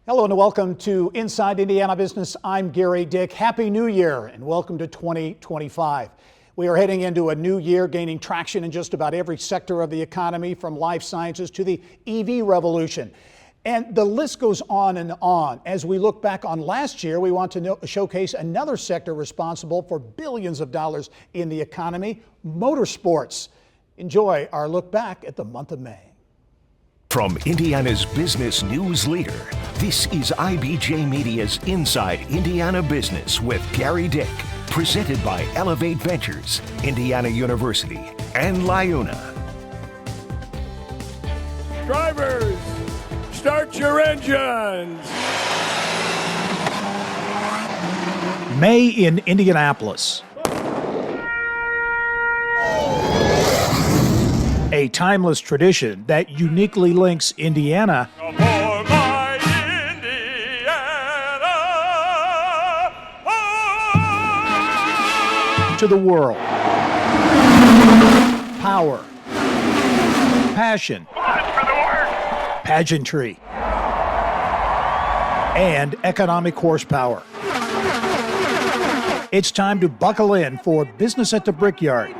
Hello and welcome to Inside Indiana Business. I'm Gary Dick. Happy New Year and welcome to 2025. We are heading into a new year, gaining traction in just about every sector of the economy, from life sciences to the EV revolution. And the list goes on and on. As we look back on last year, we want to showcase another sector responsible for billions of dollars in the economy, motorsports. Enjoy our look back at the month of May. From Indiana's business news leader, this is IBJ Media's Inside Indiana Business with Gary Dick, presented by Elevate Ventures, Indiana University, and Lyuna. Drivers, start your engines. May in Indianapolis. A timeless tradition that uniquely links Indiana to the world. Power, passion, pageantry, and economic horsepower. It's time to buckle in for Business at the Brickyard.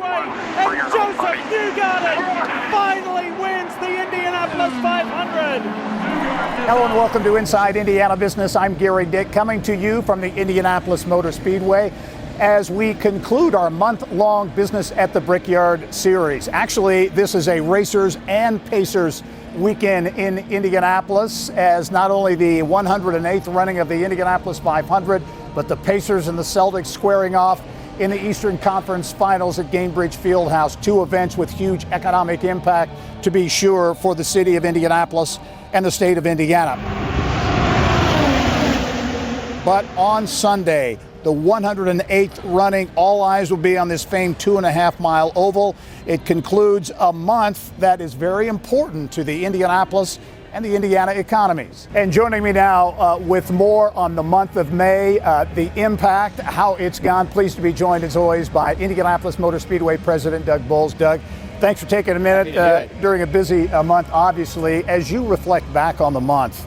Hello and welcome to Inside Indiana Business. I'm Gary Dick, coming to you from the Indianapolis Motor Speedway as we conclude our month-long Business at the Brickyard series. Actually, this is a racers and pacers weekend in Indianapolis, as not only the 108th running of the Indianapolis 500, but the Pacers and the Celtics squaring off in the Eastern Conference Finals at Gainbridge Fieldhouse. Two events with huge economic impact, to be sure, for the city of Indianapolis and the state of Indiana. But on Sunday, the 108th running, all eyes will be on this famed 2.5-mile oval. It concludes a month that is very important to the Indianapolis and the Indiana economies. And joining me now with more on the month of May, the impact, how it's gone. Pleased to be joined as always by Indianapolis Motor Speedway President Doug Boles. Doug, thanks for taking a minute during a busy month, obviously. As you reflect back on the month,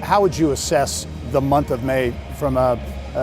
how would you assess the month of May from a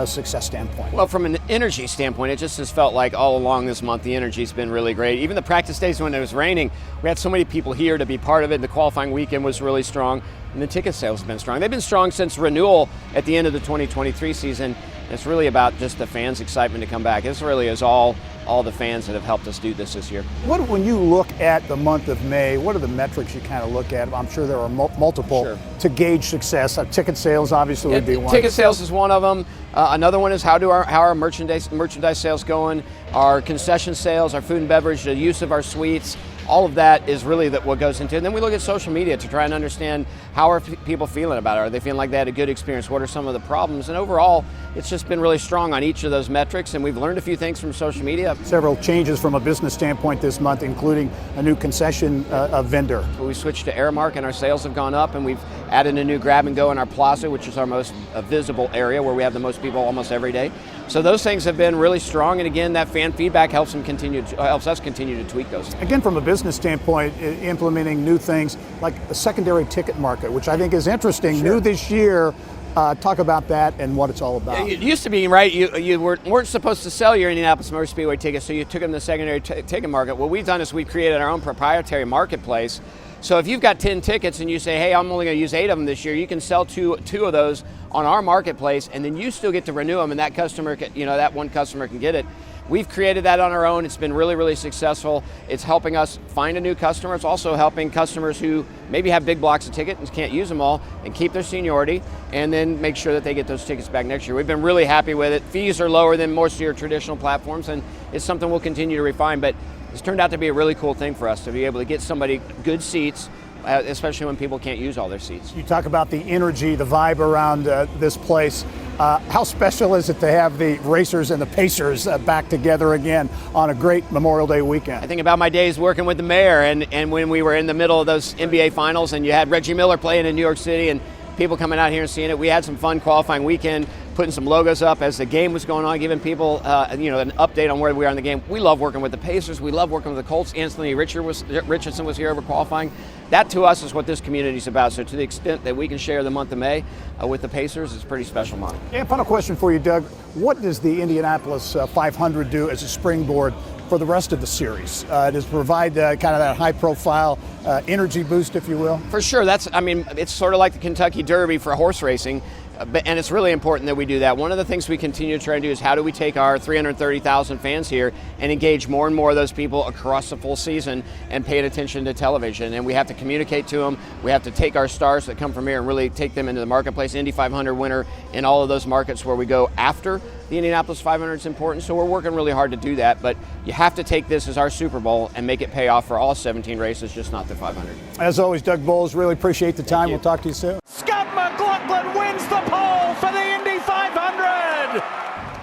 success standpoint? Well, from an energy standpoint, it just has felt like all along this month the energy's been really great. Even the practice days when it was raining, we had so many people here to be part of it. The qualifying weekend was really strong, and the ticket sales have been strong. They've been strong since renewal at the end of the 2023 season. It's really about just the fans' excitement to come back. This really is all the fans that have helped us do this year. When you look at the month of May, what are the metrics you kind of look at? I'm sure there are multiple to gauge success. Ticket sales obviously would be one. Ticket sales is one of them. Another one is how our merchandise sales going, our concession sales, our food and beverage, the use of our suites. All of that is really what goes into it. And then we look at social media to try and understand how are people feeling about it. Are they feeling like they had a good experience? What are some of the problems? And overall, it's just been really strong on each of those metrics, and we've learned a few things from social media. Several changes from a business standpoint this month, including a new concession vendor. We switched to Airmark, and our sales have gone up, and we've added a new grab and go in our plaza, which is our most visible area where we have the most people almost every day. So those things have been really strong, and again, that fan feedback helps us continue to tweak those. Again, from a business standpoint, implementing new things like the secondary ticket market, which I think is interesting, new this year. Talk about that and what it's all about. It used to be, right, you weren't supposed to sell your Indianapolis Motor Speedway tickets, so you took them to the secondary ticket market. What we've done is we've created our own proprietary marketplace. So if you've got 10 tickets and you say, hey, I'm only going to use 8 of them this year, you can sell two of those on our marketplace, and then you still get to renew them, and that customer, that one customer can get it. We've created that on our own. It's been really, really successful. It's helping us find a new customer. It's also helping customers who maybe have big blocks of tickets and can't use them all and keep their seniority, and then make sure that they get those tickets back next year. We've been really happy with it. Fees are lower than most of your traditional platforms, and it's something we'll continue to refine, but it's turned out to be a really cool thing for us to be able to get somebody good seats, especially when people can't use all their seats. You talk about the energy, the vibe around this place. How special is it to have the racers and the pacers back together again on a great Memorial Day weekend? I think about my days working with the mayor and when we were in the middle of those NBA finals and you had Reggie Miller playing in New York City and people coming out here and seeing it. We had some fun qualifying weekend. putting some logos up as the game was going on, giving people an update on where we are in the game. We love working with the Pacers. We love working with the Colts. Anthony Richardson was here over qualifying. That to us is what this community is about. So to the extent that we can share the month of May with the Pacers, it's a pretty special month. And final question for you, Doug. What does the Indianapolis 500 do as a springboard for the rest of the series? Does it provide kind of that high-profile energy boost, if you will? For sure. It's sort of like the Kentucky Derby for horse racing. And it's really important that we do that. One of the things we continue to try and do is how do we take our 330,000 fans here and engage more and more of those people across the full season and pay attention to television. And we have to communicate to them. We have to take our stars that come from here and really take them into the marketplace. Indy 500 winner in all of those markets where we go after the Indianapolis 500 is important. So we're working really hard to do that. But you have to take this as our Super Bowl and make it pay off for all 17 races, just not the 500. As always, Doug Boles, really appreciate the time. We'll talk to you soon. Scott McLaughlin wins the pole for the Indy 500.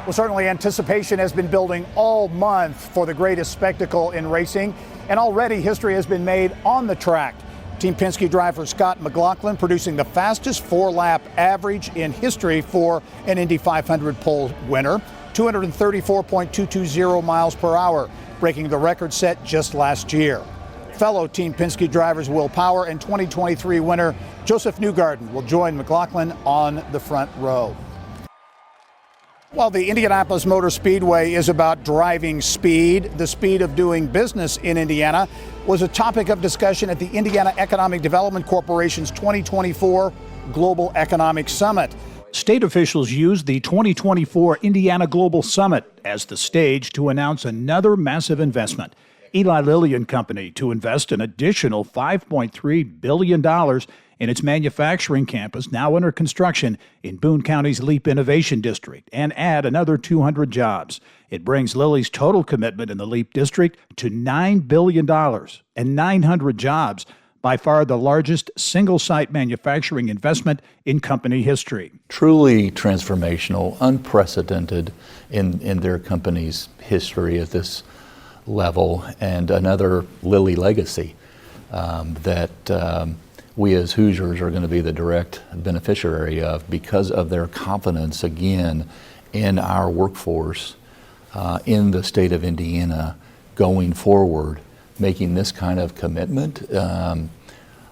Well, certainly anticipation has been building all month for the greatest spectacle in racing, and already history has been made on the track. Team Penske driver Scott McLaughlin producing the fastest 4-lap average in history for an Indy 500 pole winner, 234.220 miles per hour, breaking the record set just last year. Fellow Team Penske drivers Will Power and 2023 winner Joseph Newgarden will join McLaughlin on the front row. While the Indianapolis Motor Speedway is about driving speed, the speed of doing business in Indiana was a topic of discussion at the Indiana Economic Development Corporation's 2024 Global Economic Summit. State officials used the 2024 Indiana Global Summit as the stage to announce another massive investment. Eli Lilly and Company to invest an additional $5.3 billion in its manufacturing campus now under construction in Boone County's Leap Innovation District and add another 200 jobs. It brings Lilly's total commitment in the Leap District to $9 billion and 900 jobs, by far the largest single-site manufacturing investment in company history. Truly transformational, unprecedented in their company's history at this level, and another Lilly legacy that we as Hoosiers are going to be the direct beneficiary of because of their confidence again in our workforce in the state of Indiana going forward, making this kind of commitment.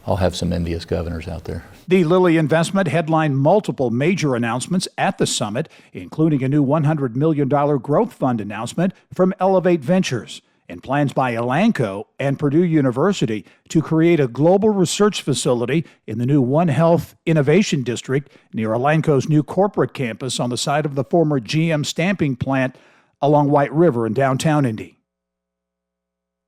I'll have some envious governors out there. The Lilly investment headlined multiple major announcements at the summit, including a new $100 million growth fund announcement from Elevate Ventures and plans by Elanco and Purdue University to create a global research facility in the new One Health Innovation District near Elanco's new corporate campus on the site of the former GM stamping plant along White River in downtown Indy.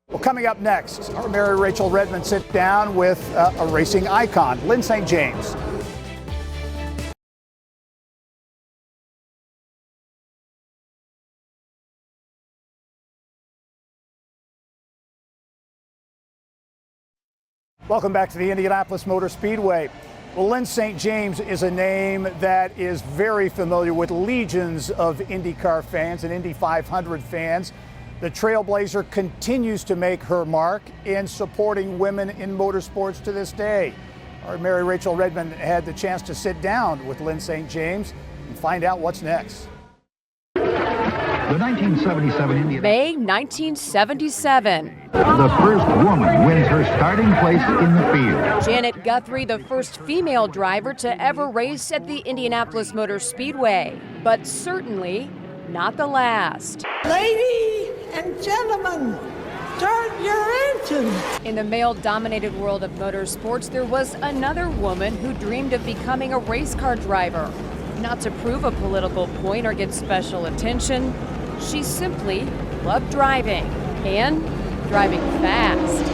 Well, coming up next, our Mary Rachel Redmond sits down with a racing icon, Lyn St. James. Welcome back to the Indianapolis Motor Speedway. Well, Lyn St. James is a name that is very familiar with legions of IndyCar fans and Indy 500 fans. The Trailblazer continues to make her mark in supporting women in motorsports to this day. Our Mary Rachel Redmond had the chance to sit down with Lyn St. James and find out what's next. The 1977 Indianapolis. May 1977. The first woman wins her starting place in the field. Janet Guthrie, the first female driver to ever race at the Indianapolis Motor Speedway, but certainly not the last. Ladies and gentlemen, start your engine. In the male-dominated world of motorsports, there was another woman who dreamed of becoming a race car driver. Not to prove a political point or get special attention, she simply loved driving, and driving fast.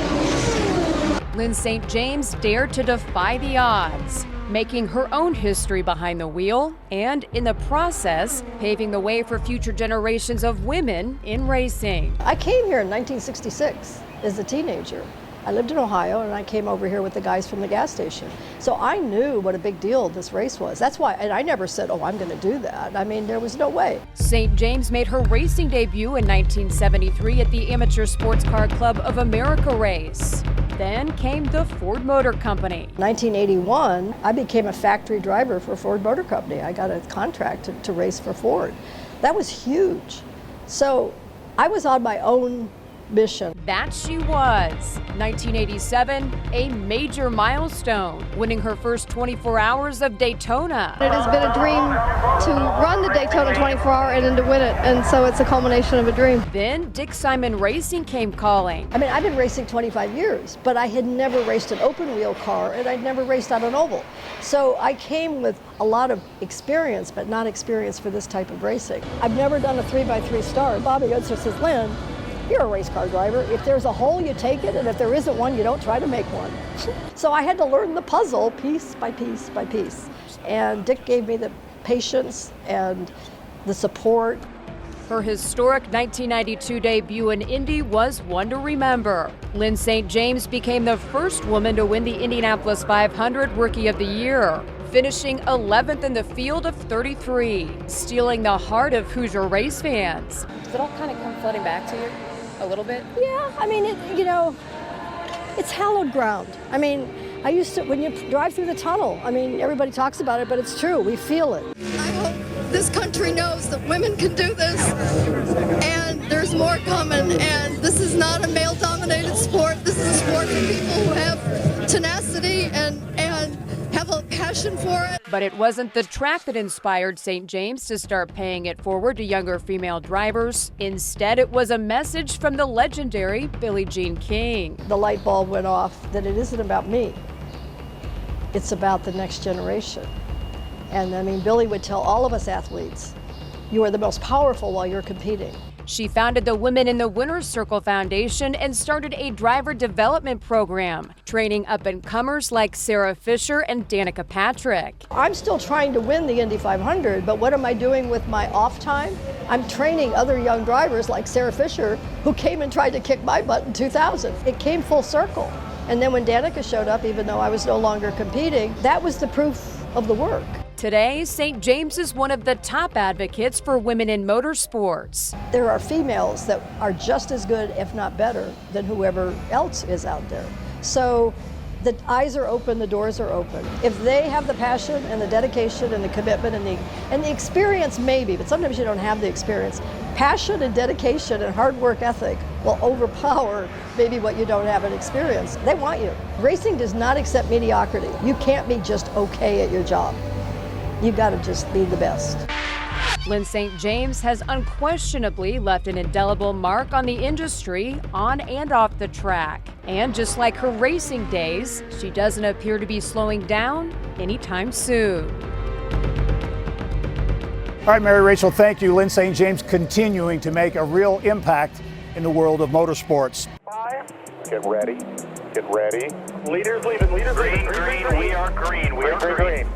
Lyn St. James dared to defy the odds, making her own history behind the wheel and, in the process, paving the way for future generations of women in racing. I came here in 1966 as a teenager, I lived in Ohio, and I came over here with the guys from the gas station. So I knew what a big deal this race was. That's why, and I never said, oh, I'm going to do that. I mean, there was no way. St. James made her racing debut in 1973 at the Amateur Sports Car Club of America race. Then came the Ford Motor Company. 1981, I became a factory driver for Ford Motor Company. I got a contract to race for Ford. That was huge. So I was on my own mission. That she was. 1987, a major milestone, winning her first 24 hours of Daytona. It has been a dream to run the Daytona 24-hour and then to win it, and so it's a culmination of a dream. Then Dick Simon Racing came calling. I mean, I've been racing 25 years, but I had never raced an open wheel car, and I'd never raced on an oval. So I came with a lot of experience, but not experience for this type of racing. I've never done a 3x3 start. Bobby Unser says, Lyn, you're a race car driver. If there's a hole, you take it, and if there isn't one, you don't try to make one. So I had to learn the puzzle piece by piece by piece. And Dick gave me the patience and the support. Her historic 1992 debut in Indy was one to remember. Lyn St. James became the first woman to win the Indianapolis 500 Rookie of the Year, finishing 11th in the field of 33, stealing the heart of Hoosier race fans. Does it all kind of come flooding back to you a little bit? Yeah, I mean, it's hallowed ground. I mean, I used to, when you drive through the tunnel, I mean, everybody talks about it, but it's true. We feel it. I hope this country knows that women can do this, and there's more coming, and this is not a male-dominated sport. This is a sport for people who have tenacity and have a passion for it. But it wasn't the track that inspired St. James to start paying it forward to younger female drivers. Instead, it was a message from the legendary Billie Jean King. The light bulb went off that it isn't about me. It's about the next generation. And I mean, Billie would tell all of us athletes, you are the most powerful while you're competing. She founded the Women in the Winner's Circle Foundation and started a driver development program, training up-and-comers like Sarah Fisher and Danica Patrick. I'm still trying to win the Indy 500, but what am I doing with my off time? I'm training other young drivers like Sarah Fisher, who came and tried to kick my butt in 2000. It came full circle. And then when Danica showed up, even though I was no longer competing, that was the proof of the work. Today, St. James is one of the top advocates for women in motorsports. There are females that are just as good, if not better, than whoever else is out there. So the eyes are open, the doors are open. If they have the passion and the dedication and the commitment and the experience, maybe, but sometimes you don't have the experience. Passion and dedication and hard work ethic will overpower maybe what you don't have an experience. They want you. Racing does not accept mediocrity. You can't be just okay at your job. You've got to just be the best. Lyn St. James has unquestionably left an indelible mark on the industry, on and off the track. And just like her racing days, she doesn't appear to be slowing down anytime soon. All right, Mary Rachel, thank you. Lyn St. James continuing to make a real impact in the world of motorsports. Get ready. Get ready. Leaders leaving. Leaders leaving. Green. We are green. We are green.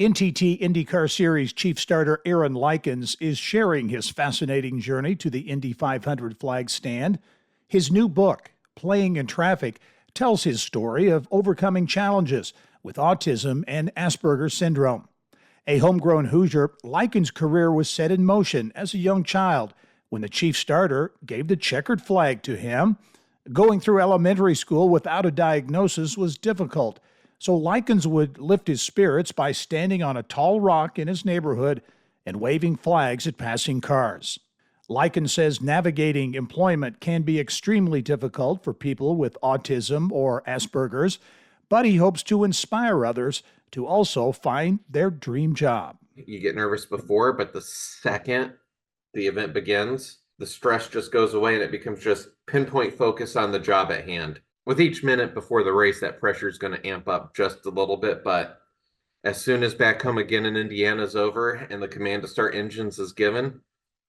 NTT IndyCar Series chief starter Aaron Likens is sharing his fascinating journey to the Indy 500 flag stand. His new book, Playing in Traffic, tells his story of overcoming challenges with autism and Asperger's syndrome. A homegrown Hoosier, Likens' career was set in motion as a young child when the chief starter gave the checkered flag to him. Going through elementary school without a diagnosis was difficult, so Likens would lift his spirits by standing on a tall rock in his neighborhood and waving flags at passing cars. Likens says navigating employment can be extremely difficult for people with autism or Asperger's, but he hopes to inspire others to also find their dream job. You get nervous before, but the second the event begins, the stress just goes away and it becomes just pinpoint focus on the job at hand. With each minute before the race, that pressure is going to amp up just a little bit, but as soon as back home again in Indiana is over and the command to start engines is given,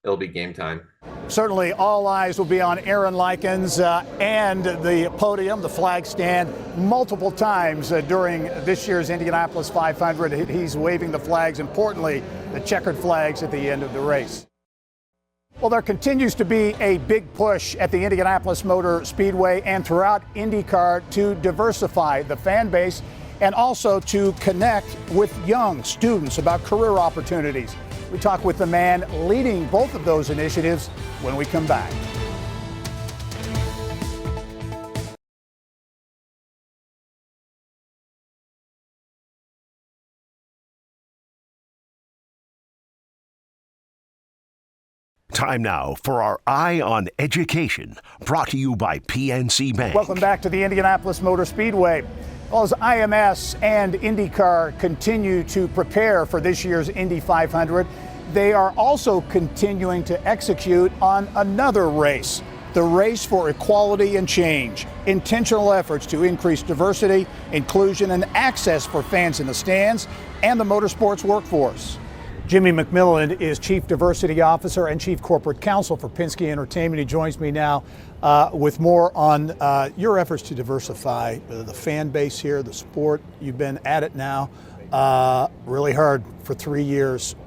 it'll be game time. Certainly all eyes will be on Aaron Likens and the podium, the flag stand, multiple times during this year's Indianapolis 500. He's waving the flags, importantly, the checkered flags at the end of the race. Well, there continues to be a big push at the Indianapolis Motor Speedway and throughout IndyCar to diversify the fan base and also to connect with young students about career opportunities. We talk with the man leading both of those initiatives when we come back. Time now for our Eye on Education, brought to you by PNC Bank. Welcome back to the Indianapolis Motor Speedway. Well, as IMS and IndyCar continue to prepare for this year's Indy 500, they are also continuing to execute on another race, the race for equality and change. Intentional efforts to increase diversity, inclusion, and access for fans in the stands and the motorsports workforce. Jimmy McMillan is Chief Diversity Officer and Chief Corporate Counsel for Penske Entertainment. He joins me now with more on your efforts to diversify the fan base here, the sport. You've been at it now really hard for 3 years.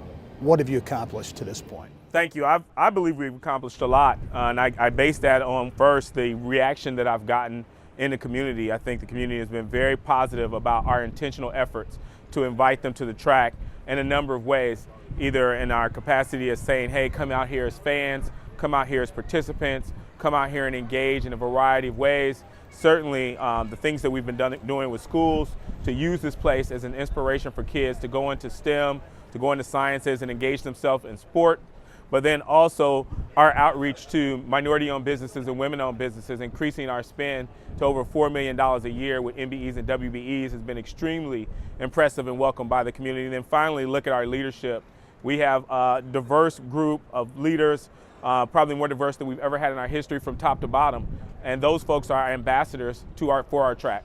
What have you accomplished to this point? Thank you. I believe we've accomplished a lot, and I base that on, first, the reaction that I've gotten in the community. I think the community has been very positive about our intentional efforts to invite them to the track in a number of ways, either in our capacity as saying, hey, come out here as fans, come out here as participants, come out here and engage in a variety of ways. Certainly the things that we've been doing with schools to use this place as an inspiration for kids to go into STEM, to go into sciences and engage themselves in sport. But then also our outreach to minority-owned businesses and women-owned businesses, increasing our spend to over $4 million a year with MBEs and WBEs has been extremely impressive and welcomed by the community. And then finally, look at our leadership. We have a diverse group of leaders, probably more diverse than we've ever had in our history from top to bottom. And those folks are our ambassadors for our track.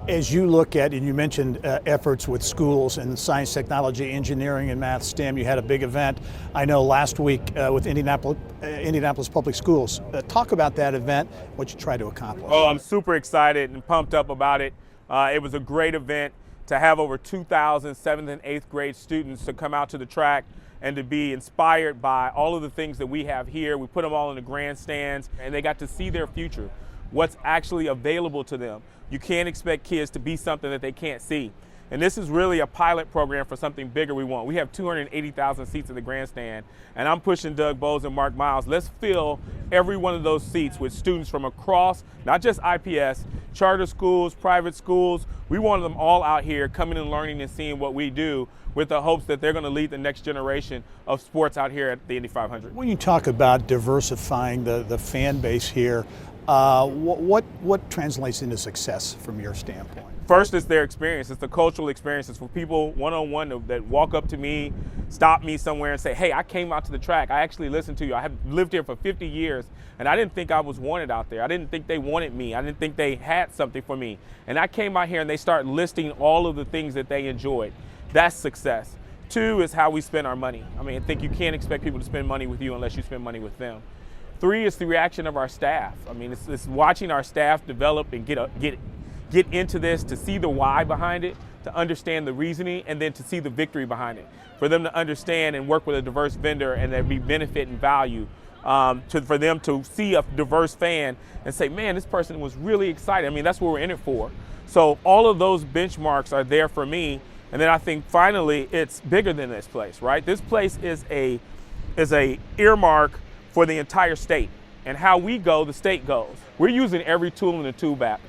As you look at, and you mentioned efforts with schools and science, technology, engineering, and math, STEM, you had a big event, I know, last week with Indianapolis Public Schools. Talk about that event, what you tried to accomplish. Oh, I'm super excited and pumped up about it. It was a great event to have over 2,000 7th and 8th grade students to come out to the track and to be inspired by all of the things that we have here. We put them all in the grandstands, and they got to see their future, what's actually available to them. You can't expect kids to be something that they can't see. And this is really a pilot program for something bigger we want. We have 280,000 seats in the grandstand, and I'm pushing Doug Boles and Mark Miles. Let's fill every one of those seats with students from across, not just IPS, charter schools, private schools. We want them all out here coming and learning and seeing what we do, with the hopes that they're going to lead the next generation of sports out here at the Indy 500. When you talk about diversifying the fan base here, what translates into success from your standpoint? First, it's their experience. It's the cultural experiences for people one-on-one that walk up to me, stop me somewhere and say, hey, I came out to the track. I actually listened to you. I have lived here for 50 years, and I didn't think I was wanted out there. I didn't think they wanted me. I didn't think they had something for me. And I came out here and they start listing all of the things that they enjoyed. That's success. 2 is how we spend our money. I mean, I think you can't expect people to spend money with you unless you spend money with them. 3 is the reaction of our staff. I mean, it's watching our staff develop and get into this, to see the why behind it, to understand the reasoning, and then to see the victory behind it. For them to understand and work with a diverse vendor and there be benefit and value, for them to see a diverse fan and say, man, this person was really excited. I mean, that's what we're in it for. So all of those benchmarks are there for me. And then I think finally it's bigger than this place, right? This place is a earmark for the entire state. And how we go, the state goes. We're using every tool in the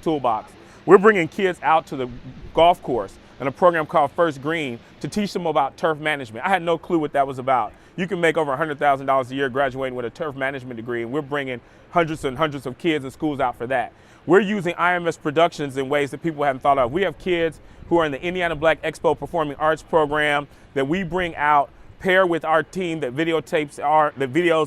toolbox. We're bringing kids out to the golf course in a program called First Green to teach them about turf management. I had no clue what that was about. You can make over $100,000 a year graduating with a turf management degree, and we're bringing hundreds and hundreds of kids and schools out for that. We're using IMS Productions in ways that people haven't thought of. We have kids who are in the Indiana Black Expo Performing Arts program that we bring out, pair with our team that videos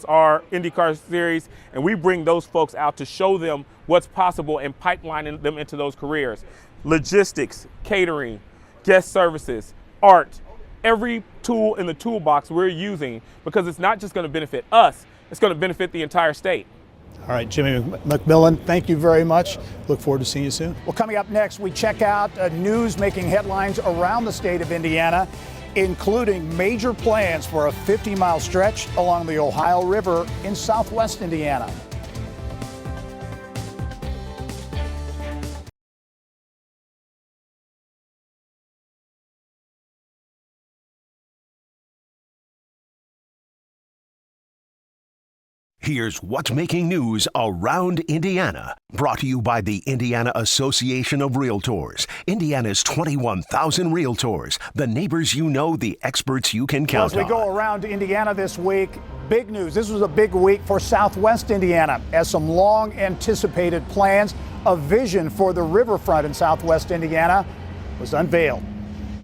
are IndyCar series, and we bring those folks out to show them what's possible and pipelining them into those careers. Logistics, catering, guest services, art, every tool in the toolbox we're using, because it's not just going to benefit us, it's going to benefit the entire state. All right, Jimmy McMillan, thank you very much. Look forward to seeing you soon. Well, coming up next, we check out news making headlines around the state of Indiana including major plans for a 50-mile stretch along the Ohio River in southwest Indiana. Here's what's making news around Indiana. Brought to you by the Indiana Association of Realtors. Indiana's 21,000 realtors. The neighbors you know, the experts you can count on. As we go around Indiana this week, big news. This was a big week for southwest Indiana as some long anticipated plans, a vision for the riverfront in southwest Indiana was unveiled.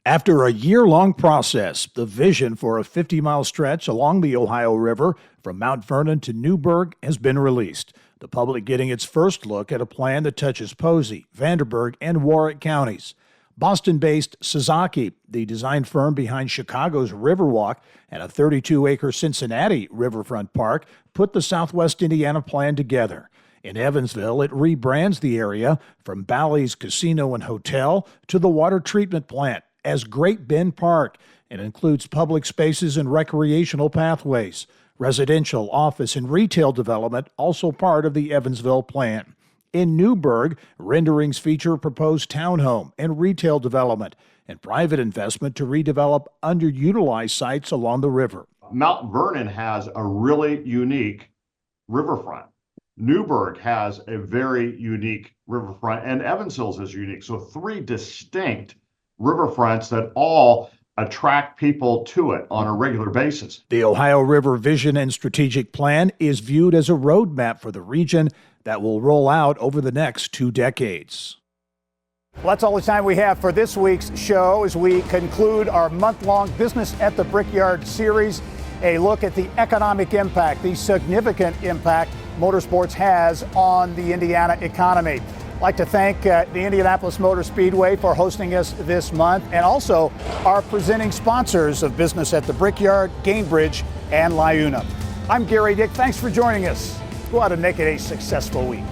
After a year-long process, the vision for a 50-mile stretch along the Ohio River from Mount Vernon to Newburgh has been released. The public getting its first look at a plan that touches Posey, Vanderburgh, and Warwick counties. Boston-based Sasaki, the design firm behind Chicago's Riverwalk and a 32-acre Cincinnati riverfront park, put the Southwest Indiana plan together. In Evansville, it rebrands the area from Bally's Casino and Hotel to the water treatment plant as Great Bend Park, and includes public spaces and recreational pathways. Residential, office, and retail development also part of the Evansville plan. In Newburgh, renderings feature proposed townhome and retail development and private investment to redevelop underutilized sites along the river. Mount Vernon has a really unique riverfront. Newburgh has a very unique riverfront, and Evansville is unique. So three distinct riverfronts that all attract people to it on a regular basis. The Ohio River Vision and Strategic Plan is viewed as a roadmap for the region that will roll out over the next 2 decades. Well, that's all the time we have for this week's show as we conclude our month-long Business at the Brickyard series, a look at the economic impact, the significant impact motorsports has on the Indiana economy. I'd like to thank the Indianapolis Motor Speedway for hosting us this month, and also our presenting sponsors of Business at the Brickyard, Gainbridge and LiUNA. I'm Gary Dick. Thanks for joining us. Go out and make it a successful week.